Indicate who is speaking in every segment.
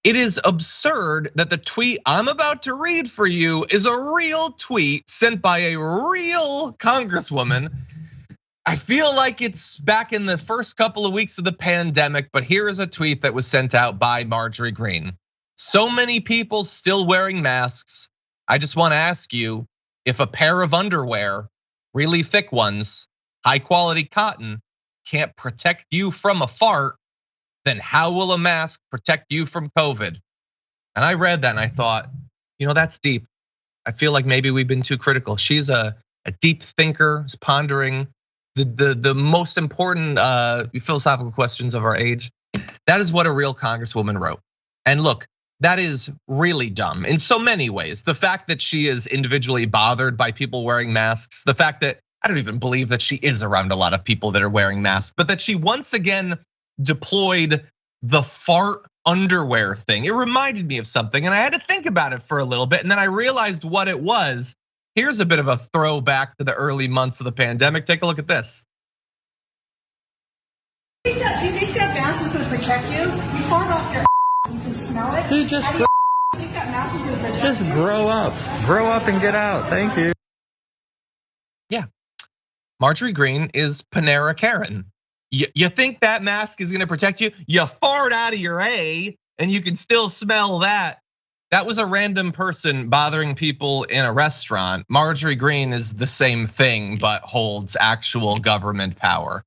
Speaker 1: It is absurd that the tweet I'm about to read for you is a real tweet sent by a real congresswoman. I feel like it's back in the first couple of weeks of the pandemic, but here is a tweet that was sent out by Marjorie Greene. So many people still wearing masks. I just want to ask you if a pair of underwear, really thick ones, high quality cotton, can't protect you from a fart, then how will a mask protect you from COVID? And I read that and I thought, that's deep. I feel like maybe we've been too critical. She's a deep thinker, is pondering the most important philosophical questions of our age. That is what a real congresswoman wrote. And look, that is really dumb in so many ways. The fact that she is individually bothered by people wearing masks, the fact that I don't even believe that she is around a lot of people that are wearing masks, but that she once again deployed the fart underwear thing. It reminded me of something and I had to think about it for a little bit and then I realized what it was. Here's a bit of a throwback to the early months of the pandemic. Take a look at this.
Speaker 2: You think that mask is gonna protect you? You fart off your you can smell it.
Speaker 3: Dude, just
Speaker 2: think that mask is gonna protect you?
Speaker 3: grow up. Grow up and get out. Thank you.
Speaker 1: Yeah, Marjorie Greene is Panera Karen. You think that mask is gonna protect you? You fart out of your A and you can still smell that. That was a random person bothering people in a restaurant. Marjorie Greene is the same thing, but holds actual government power.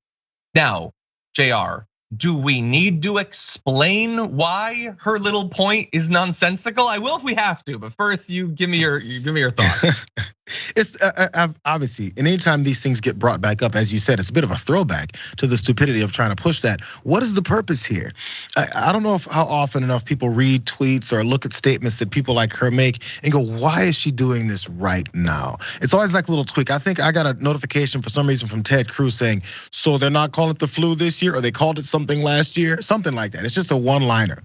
Speaker 1: Now, JR, do we need to explain why her little point is nonsensical? I will if we have to, but first you give me your thoughts.
Speaker 4: It's obviously, and anytime these things get brought back up, as you said, it's a bit of a throwback to the stupidity of trying to push that. What is the purpose here? I don't know how often enough people read tweets or look at statements that people like her make and go, why is she doing this right now? It's always like a little tweak. I think I got a notification for some reason from Ted Cruz saying, so they're not calling it the flu this year, or they called it something last year, something like that. It's just a one-liner.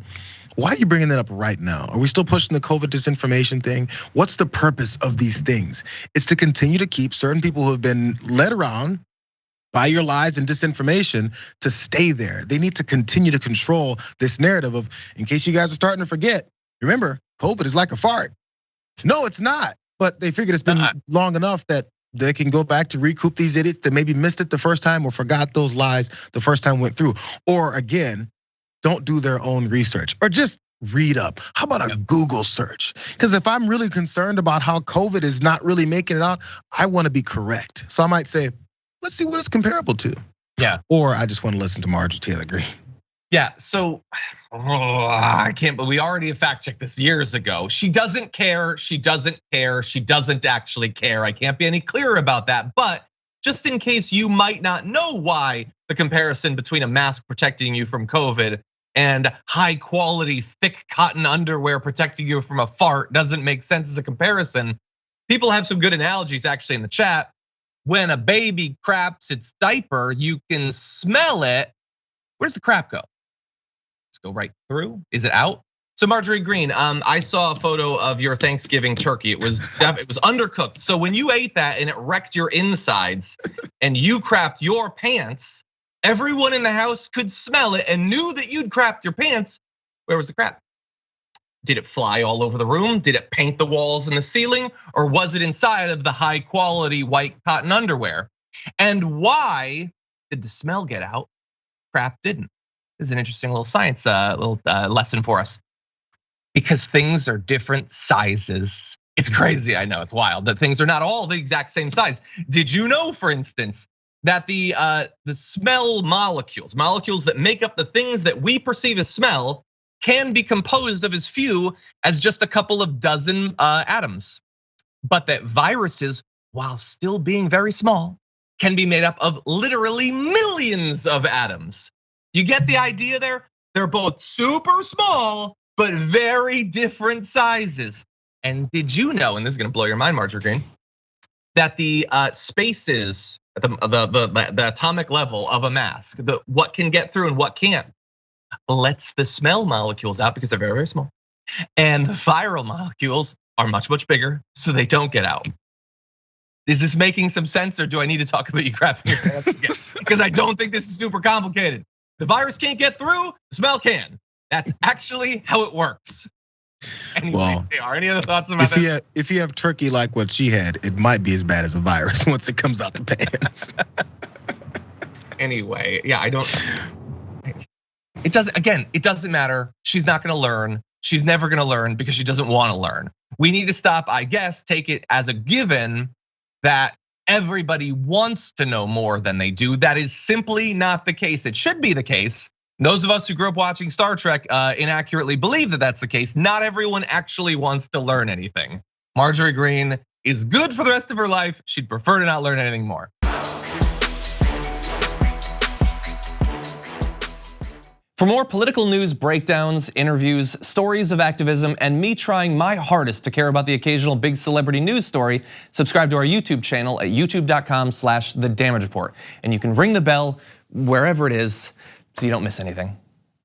Speaker 4: Why are you bringing that up right now? Are we still pushing the COVID disinformation thing? What's the purpose of these things? It's to continue to keep certain people who have been led around by your lies and disinformation to stay there. They need to continue to control this narrative of, in case you guys are starting to forget, remember, COVID is like a fart. No, it's not. But they figured it's been long enough that they can go back to recoup these idiots that maybe missed it the first time or forgot those lies the first time went through. Or again, don't do their own research or just read up. How about a Google search? Because if I'm really concerned about how COVID is not really making it out, I want to be correct. So I might say, let's see what it's comparable to.
Speaker 1: Yeah.
Speaker 4: Or I just want to listen to Marjorie Taylor Greene.
Speaker 1: Yeah, so I can't, but we already fact checked this years ago. She doesn't care, she doesn't care, she doesn't actually care. I can't be any clearer about that, but just in case you might not know why the comparison between a mask protecting you from COVID and high quality thick cotton underwear protecting you from a fart doesn't make sense as a comparison. People have some good analogies actually in the chat. When a baby craps its diaper, you can smell it. Where does the crap go? Let's go right through. Is it out? So Marjorie Greene, I saw a photo of your Thanksgiving turkey. It was undercooked. So when you ate that and it wrecked your insides and you crapped your pants, everyone in the house could smell it and knew that you'd crapped your pants. Where was the crap? Did it fly all over the room? Did it paint the walls and the ceiling? Or was it inside of the high quality white cotton underwear? And why did the smell get out? Crap didn't. This is an interesting little science lesson for us. Because things are different sizes. It's crazy, I know, it's wild that things are not all the exact same size. Did you know, for instance, that the smell molecules that make up the things that we perceive as smell can be composed of as few as just a couple of dozen atoms? But that viruses, while still being very small, can be made up of literally millions of atoms. You get the idea there? They're both super small, but very different sizes. And did you know, and this is gonna blow your mind, Marjorie Greene, that the spaces at the atomic level of a mask, what can get through and what can't, lets the smell molecules out because they're very, very small. And the viral molecules are much, much bigger, so they don't get out. Is this making some sense, or do I need to talk about you crapping your pants again? Because I don't think this is super complicated. The virus can't get through, the smell can. That's actually how it works. Anyway,
Speaker 4: Well,
Speaker 1: are any other thoughts about that?
Speaker 4: If you have turkey like what she had, it might be as bad as a virus once it comes out the pans.
Speaker 1: Anyway, yeah, I don't. It doesn't matter. She's not gonna learn. She's never gonna learn because she doesn't wanna learn. We need to stop, I guess, take it as a given that everybody wants to know more than they do. That is simply not the case. It should be the case. Those of us who grew up watching Star Trek inaccurately believe that that's the case. Not everyone actually wants to learn anything. Marjorie Greene is good for the rest of her life. She'd prefer to not learn anything more.
Speaker 5: For more political news breakdowns, interviews, stories of activism, and me trying my hardest to care about the occasional big celebrity news story, subscribe to our YouTube channel at youtube.com/thedamagereport. And you can ring the bell wherever it is so you don't miss anything.